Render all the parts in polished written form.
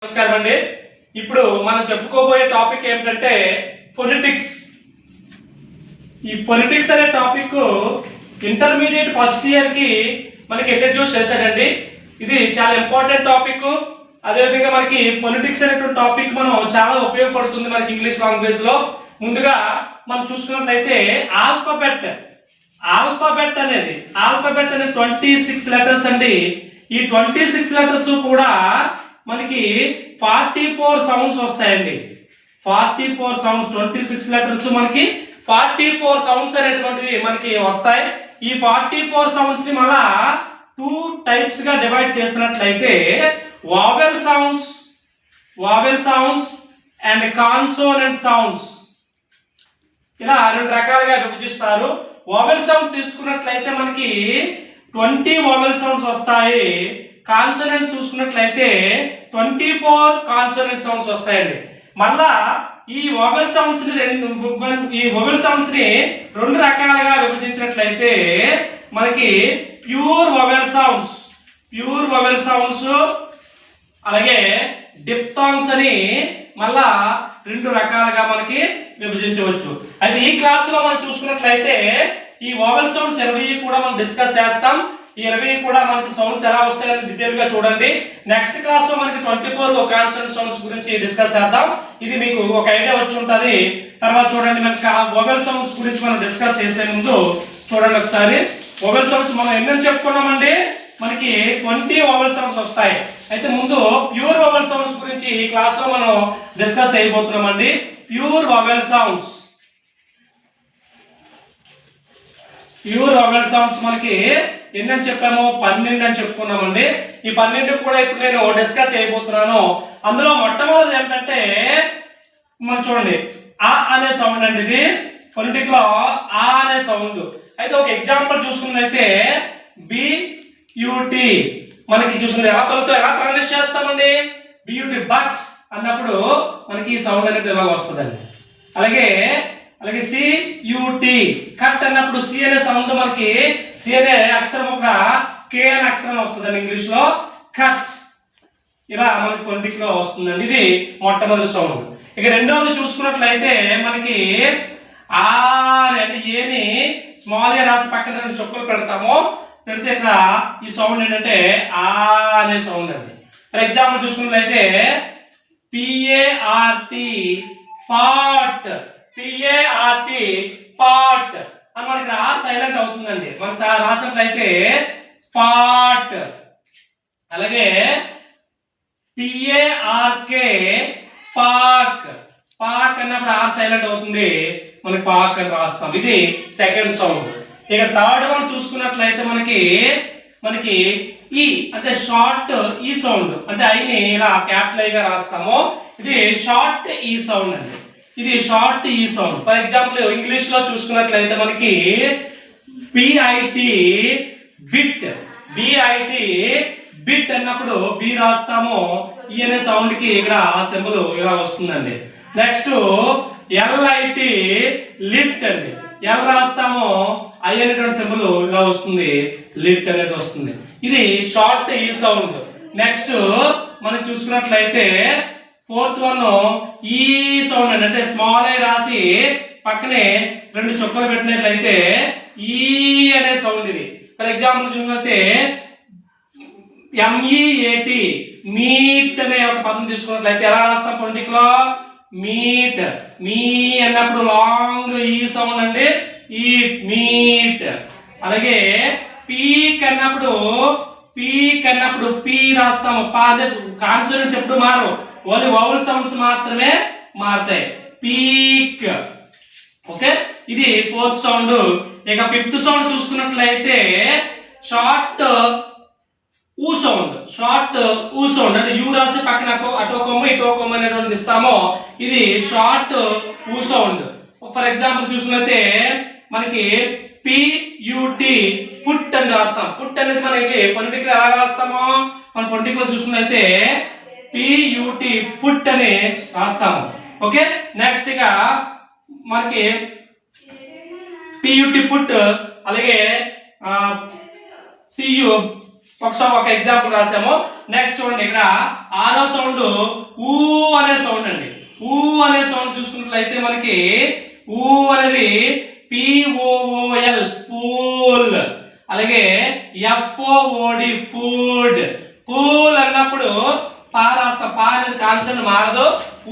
నమస్కారం అండి. ఇప్పుడు మనం చెప్పుకోబోయే టాపిక్ ఏంటంటే ఫొనెటిక్స్. ఈ ఫొనెటిక్స్ అనే టాపిక్ ఇంటర్మీడియట్ ఫస్ట్ ఇయర్ కి మనకి ఇంట్రడ్యూస్ చేశాడండి. ఇది చాలా ఇంపార్టెంట్ టాపిక్. అదేవిధంగా మనకి ఫొనెటిక్స్ అనేటువంటి టాపిక్ మనం చాలా ఉపయోగపడుతుంది మనకి ఇంగ్లీష్ లాంగ్వేజ్ లో. ముందుగా మనం చూసుకున్నట్లయితే ఆల్ఫాబెట్ అనేది 26 లెటర్స్ అండి. ఈ 26 లెటర్స్ కూడా మనకి 44 సౌండ్స్ వస్తాయండి. 44 సౌండ్స్, 26 లెటర్స్ మనకి 44 సౌండ్స్ అనేటువంటివి మనకి వస్తాయి. ఈ 44 సౌండ్స్ ని మళ్ళా 2 టైప్స్ గా డివైడ్ చేసినట్లయితే vowel sounds and consonant sounds, ఇలా 2 రకాలుగా విభజిస్తారు. వావెల్ సౌండ్స్ తీసుకున్నట్లయితే మనకి 20 వావెల్ సౌండ్స్ వస్తాయి. కాన్సోనెంట్స్ చూసుకున్నట్లయితే 24 కాన్సోనెంట్ సౌండ్స్ వస్తాయండి. మళ్ళా ఈ వావెల్ సౌండ్స్ ని రెండు రకాలుగా విభజించినట్లయితే మనకి ప్యూర్ వావెల్ సౌండ్స్ అలాగే డిప్థాంగ్స్ అని మళ్ళా 2 రకాలుగా మనకి విభజించవచ్చు. అయితే ఈ క్లాస్ లో మనం చూసుకున్నట్లయితే ఈ వావెల్ సౌండ్స్ 20 కూడా మనం డిస్కస్ చేస్తాం. ఈ 20 కూడా మనకి సౌండ్స్ ఎలా వస్తాయని డీటెయిల్ గా చూడండి. నెక్స్ట్ క్లాస్ లో మనకి 24 కాన్సోనెంట్ సౌండ్స్ గురించి డిస్కస్ చేద్దాం. ఇది మీకు ఒక ఐడియా వచ్చి ఉంటది. తర్వాత చూడండి, మనకి వావెల్ సౌండ్స్ గురించి మనం డిస్కస్ చేసే ముందు చూడండి ఒకసారి. వావెల్ సౌండ్స్ మనం ఎన్ని చెప్పుకున్నామండి? మనకి 20 వావెల్ సౌండ్స్ వస్తాయి. అయితే ముందు ప్యూర్ వావెల్ సౌండ్స్ గురించి ఈ క్లాస్ లో మనం డిస్కస్ చేయబోతున్నామండి. ప్యూర్ వావెల్ సౌండ్స్ మనకి ఎన్ని చెప్పాము? 12 అని చెప్పుకున్నామండి. ఈ 12 కూడా ఇప్పుడు నేను డిస్కస్ చేయబోతున్నాను. అందులో మొట్టమొదటి ఏంటంటే మనం చూడండి, ఆ అనే సౌండ్ అండి. ఇది ఫొనెటిక్ లో ఆ అనే సౌండ్. అయితే ఒక ఎగ్జాంపుల్ చూసుకున్నట్లయితే BUT మనకి చూసుకుంటే ఎలా ప్రొనౌన్స్ చేస్తామండి? BUT బట్ అన్నప్పుడు మనకి ఈ సౌండ్ అనేది ఎలా వస్తుందండి. అలాగే CUT కట్ అన్నప్పుడు సి అనే సౌండ్ మనకి సి అనే అక్షరం ఒక కే అనే అక్షరం వస్తుందండి ఇంగ్లీష్ లో, కట్. ఇలా మనకి ఫొనెటిక్ లో వస్తుందండి. ఇది మొట్టమొదటి సౌండ్. ఇక రెండవది చూసుకున్నట్లయితే మనకి ఆ అంటే ఏని స్మాల్ గా రాసి పక్కన 2 చుక్కలు పెడితే ఇక్కడ ఈ సౌండ్ ఏంటంటే ఆ అనే సౌండ్ అండి. ఫర్ ఎగ్జాంపుల్ చూసుకున్నట్లయితే PART పాట్ అని మనకి ఆ సైలెంట్ అవుతుందండి. మనం రాసినట్లయితే పాట్. అలాగే PARK పాక్ అన్నప్పుడు ఆర్ సైలెంట్ అవుతుంది, మనకి పాక్ అని రాస్తాం. ఇది సెకండ్ సౌండ్. ఇక థర్డ్ వన్ చూసుకున్నట్లయితే మనకి ఈ అంటే షార్ట్ ఈ సౌండ్, అంటే ఐని ఇలా క్యాపిటల్ ఐ గా రాస్తాము. ఇది షార్ట్ ఈ సౌండ్ అండి. ఇది షార్ట్ ఈ సౌండ్. ఫర్ ఎగ్జాంపుల్ ఇంగ్లీష్ లో చూసుకున్నట్లయితే మనకి BIT బిట్ అన్నప్పుడు బి రాస్తాము. ఈ అనే సౌండ్ కి ఇక్కడ సింబల్ ఇలా వస్తుందండి. నెక్స్ట్ LIT లిట్ అండి. ఎల్ రాస్తాము, ఐ అనేటువంటి సింబల్ ఇలా వస్తుంది, లిట్ అనేది వస్తుంది. ఇది షార్ట్ ఈ సౌండ్. నెక్స్ట్ మనం చూసుకున్నట్లయితే ఫోర్త్ వన్ ఈ సౌండ్ అండి. అంటే స్మాల్ ఐ రాసి పక్కనే 2 చుక్కలు పెట్టినట్లయితే ఈ అనే సౌండ్. ఇది ఫర్ ఎగ్జాంపుల్ చూసినట్లయితే MEAT మీట్ అనే ఒక పదం తీసుకున్నట్లయితే ఎలా రాస్తాం ఫొనెటిక్ లో? మీట్. మీ అన్నప్పుడు లాంగ్ ఈ సౌండ్ అండి, మీట్. అలాగే పీక్ అన్నప్పుడు పీ రాస్తాము. కాన్సోనెంట్స్ ఎప్పుడు మారు, ఓన్లీ వవల్ సౌండ్స్ మాత్రమే మారుతాయి. పీక్. ఓకే, ఇది ఫోర్త్ సౌండ్. ఇక ఫిఫ్త్ సౌండ్ చూసుకున్నట్లయితే షార్ట్ ఊ సౌండ్. అంటే యూ రాసి పక్కన అటో కొమ్మ ఇటో కొమ్మ అనేటువంటి ఇస్తామో, ఇది షార్ట్ ఊ సౌండ్. ఫర్ ఎగ్జాంపుల్ చూసుకున్నట్లయితే మనకి PUT పుట్ అని రాస్తాం. పుట్ అనేది మనకి ఫొనెటిక్ లో ఎలా రాస్తామో, మన ఫొనెటిక్ లో చూసుకున్నట్లయితే PUT పుట్ అని రాస్తాము. ఓకే, నెక్స్ట్ ఇక మనకి PUT పుట్. అలాగే ఒకసారి ఒక ఎగ్జాంపుల్ రాసాము. నెక్స్ట్ చూడండి, ఇక్కడ 6వ సౌండ్ ఊ అనే సౌండ్ అండి. ఊ అనే సౌండ్ చూసుకున్నట్లయితే మనకి ఊ అనేది POOL పూల్, అలాగే FOOD ఫుడ్. పూల్ అన్నప్పుడు పా రాస్తాం, పా అనేది కాన్సెప్ట్ మారదు.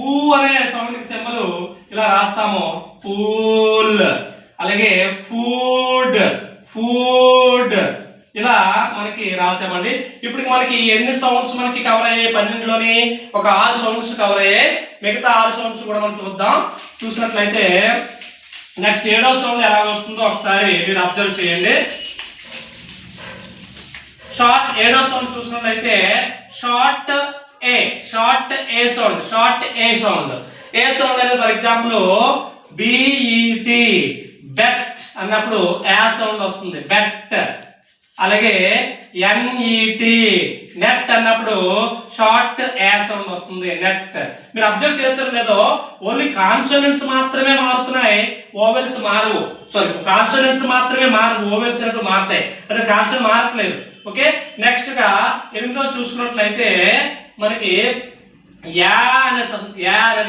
ఊ అనే సౌండ్ కి సింబల్ ఇలా రాస్తాము పూల్, అలాగే ఫుడ్ ఫుడ్ ఇలా మనకి రాసామండి. ఇప్పుడు మనకి ఎన్ని సౌండ్స్ మనకి కవర్ అయ్యాయి? 12లోని ఒక 6 సౌండ్స్ కవర్ అయ్యాయి. మిగతా 6 సౌండ్స్ కూడా మనం చూద్దాం. చూసినట్లయితే నెక్స్ట్ 7వ సౌండ్ ఎలా వస్తుందో ఒకసారి మీరు అబ్జర్వ్ చేయండి. షార్ట్ 7వ సౌండ్ చూసినట్లయితే షార్ట్ ఏ సౌండ్, షార్ట్ ఏ సౌండ్. ఏ సౌండ్ అనేది ఫర్ ఎగ్జాంపుల్ BET బెట్ అన్నప్పుడు ఏ సౌండ్ వస్తుంది, బెట్. అలాగే NET నెట్ అన్నప్పుడు షార్ట్ ఏ సౌండ్ వస్తుంది, నెట్. మీరు అబ్జర్వ్ చేస్తారు లేదో, ఓన్లీ కాన్సోనెంట్స్ మాత్రమే మారుతున్నాయి, ఓవెల్స్ మారవు. సారీ, కాన్సోనెంట్స్ మాత్రమే మారవు, ఓవెల్స్ అనేవి మారుతాయి, అంటే కాన్సోనెంట్ మారట్లేదు. ఓకే, నెక్స్ట్ గా 8వ చూసుకున్నట్లయితే మనకి యా అనే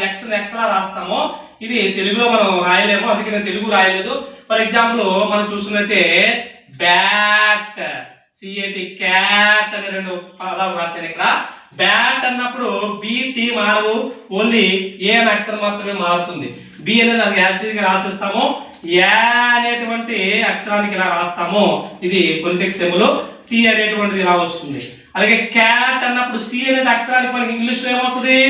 ఎక్స్ లా రాస్తాము. ఇది తెలుగులో మనం రాయలేము, అందుకే నేను తెలుగు రాయలేదు. ఫర్ ఎగ్జాంపుల్ మనం చూసినట్లయితే బ్యాట్, CAT క్యాట్ అనే 2 పదాలు రాశాను ఇక్కడ. బ్యాట్ అన్నప్పుడు BT మారవు, ఓన్లీ ఏ అనే అక్షరం మాత్రమే మారుతుంది. బి అనేది అది యాజిటీగా రాసేస్తాము, యా అనేటువంటి అక్షరానికి ఇలా రాస్తాము, ఇది ఫొనెటిక్ సింబల్. T అనేటువంటిది ఇలా వస్తుంది. అలాగే క్యాట్ అన్నప్పుడు C అనేది అక్షరానికి మనకి ఇంగ్లీష్ లో ఏమొస్తుంది,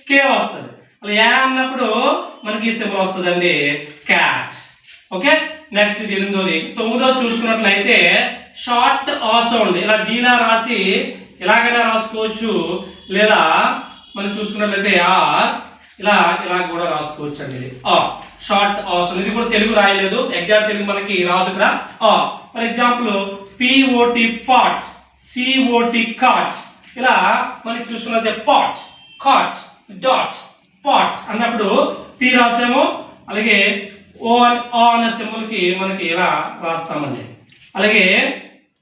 K వస్తుంది. అలా యా అన్నప్పుడు మనకి ఈ సింబల్ వస్తుందండి, క్యాట్. ఓకే, నెక్స్ట్ ఇది 8వది. 9వ చూసుకున్నట్లయితే షార్ట్ ఆ సౌండ్, ఇలా డీలా రాసి ఇలాగైనా రాసుకోవచ్చు, లేదా మనం చూసుకున్నట్లయితే ఇలా ఇలా కూడా రాసుకోవచ్చు అండి. ఇది షార్ట్ ఆ సౌండ్. ఇది కూడా తెలుగు రాయలేదు, ఎగ్జాక్ట్ తెలుగు మనకి రాదు ఇక్కడ. For example POT pot, COT cot. ఇలా మనకి చూసుకున్నట్లయితే పాట్, కాట్, డాట్, పాట్ అన్నప్పుడు P రాసాము, అలాగే ఓ అనే సింబల్ కి మనకి ఇలా రాస్తామండి. అలాగే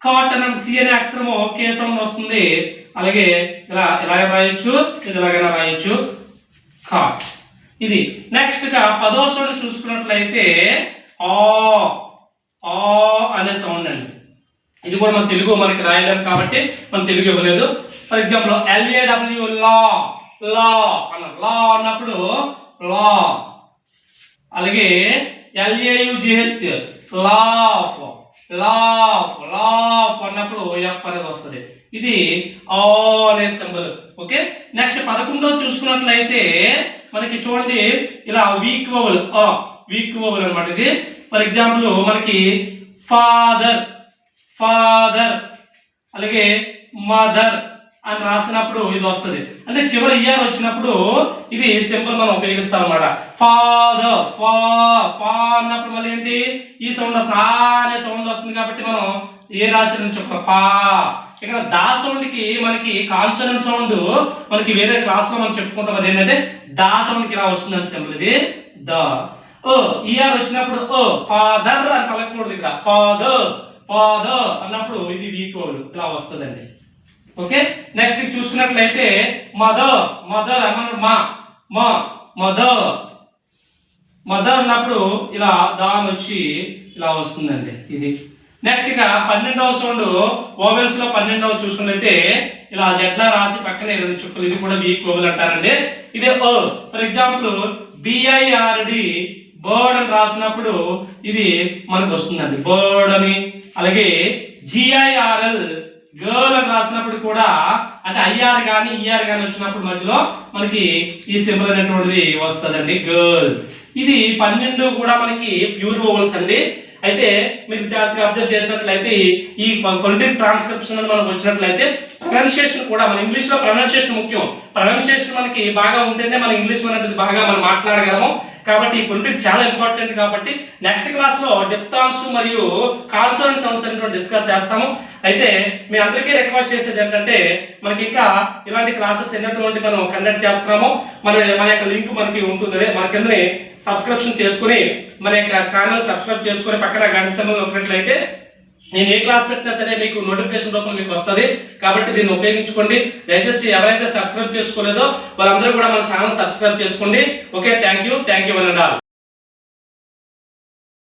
కాట్ అన్న C అనే అక్షరము K సౌండ్ వస్తుంది, అలాగే ఇలా ఇలాగ రాయొచ్చు, ఇది ఇలాగైనా రాయొచ్చు, కాట్. ఇది నెక్స్ట్ గా 10వ సౌండ్ చూసుకున్నట్లయితే ఆ అనే సౌండ్ అండి. ఇది కూడా మన తెలుగు మనకి రాయలేము కాబట్టి మనం తెలుగు ఇవ్వలేదు. ఫర్ ఎగ్జాంపుల్ LAW లా, లా అన్న లా అన్నప్పుడు లా, అలాగే LAUGH లాఫ్, లాఫ్, లాఫ్ అన్నప్పుడు F అనేది వస్తుంది. ఇది ఆ అనే సింబల్. ఓకే, నెక్స్ట్ 11వ చూసుకున్నట్లయితే మనకి చూడండి ఇలా వీక్ వవల్, వీక్ వవల్ అన్నమాట ఇది. ఫర్ ఎగ్జాంపుల్ మనకి ఫాదర్, ఫాదర్, అలాగే మదర్ అని రాసినప్పుడు ఇది వస్తుంది. అంటే చివరి ఇయర్ వచ్చినప్పుడు ఇది సింపుల్ మనం ఉపయోగిస్తాం అన్నమాట. ఫాదర్, ఫా అన్నప్పుడు మళ్ళీ ఏంటి, ఈ సౌండ్ వస్తుంది, ఆ అనే సౌండ్ వస్తుంది కాబట్టి మనం ఏ రాసి చెప్పాం, ఫా. ఇక్కడ దా సౌండ్ కి మనకి కాన్సోనెంట్ సౌండ్ మనకి వేరే క్లాస్ లో మనం చెప్పుకుంటాం, అది ఏంటంటే దా సౌండ్ కి ఇలా వస్తుందని సింపుల్. ఇది ద. ఇయర్ వచ్చినప్పుడు ఫాదర్ అని పలకూడదు, ఇక్కడ ఫాదర్, ఫాదర్ అన్నప్పుడు ఇది వీక్ వర్డ్ ఇలా వస్తుందండి. ఓకే, నెక్స్ట్ చూసుకున్నట్లయితే మదర్, మదర్ అన్నప్పుడు మా మదర్, మదర్ అన్నప్పుడు ఇలా దాని వచ్చి ఇలా వస్తుందండి. ఇది నెక్స్ట్ ఇక 12వ సౌండ్ ఓవెల్స్ లో 12వ చూసుకున్నట్లయితే ఇలా జట్లా రాసి పక్కనే 2 చుక్కలు, ఇది కూడా వీక్ ఓవెల్ అంటారండి. ఇదే ఫర్ ఎగ్జాంపుల్ BIRD బర్డ్ అని రాసినప్పుడు ఇది మనకు వస్తుందండి, బర్డ్ అని. అలాగే GIRL గర్ల్ అని రాసినప్పుడు కూడా, అంటే IR కానీ ER కానీ వచ్చినప్పుడు మధ్యలో మనకి ఈ సింబల్ అనేటువంటిది వస్తుందండి, గర్ల్. ఇది 12 కూడా మనకి ప్యూర్ వోవెల్స్ అండి. అయితే మీరు జాగ్రత్తగా అబ్జర్వ్ చేసినట్లయితే ఈ ఫొనెటిక్ ట్రాన్స్క్రిప్షన్ అని మనకు వచ్చినట్లయితే ప్రొనౌన్సియేషన్ కూడా, మన ఇంగ్లీష్ లో ప్రొనౌన్సియేషన్ ముఖ్యం. ప్రొనౌన్సియేషన్ మనకి బాగా ఉంటేనే మన ఇంగ్లీష్ అనేది బాగా మనం మాట్లాడగలము. కాబట్టి ఈ ఫొనెటిక్ చాలా ఇంపార్టెంట్. కాబట్టి నెక్స్ట్ క్లాస్ లో డిప్థాంగ్స్ మరియు కాన్సోనెంట్ సౌండ్స్ అనేటువంటి డిస్కస్ చేస్తాము. అయితే మీ అందరికీ రిక్వెస్ట్ చేసేది ఏంటంటే, మనకి ఇంకా ఇలాంటి క్లాసెస్ ఎన్నటువంటి మనం కండక్ట్ చేస్తున్నాము. మన యొక్క లింక్ మనకి ఉంటుంది, మన కింద సబ్స్క్రిప్షన్ చేసుకుని మన యొక్క ఛానల్ సబ్స్క్రైబ్ చేసుకుని పక్కన గంట సింబల్ నొక్కినట్లయితే నేను ఏ క్లాస్ పెట్టినా సరే మీకు నోటిఫికేషన్ రూపంలో మీకు వస్తుంది. కాబట్టి దీన్ని ఉపయోగించుకోండి. దయచేసి ఎవరైతే సబ్స్క్రైబ్ చేసుకోలేదో వాళ్ళందరూ కూడా మన ఛానల్ సబ్స్క్రైబ్ చేసుకోండి. Okay, thank you one and all.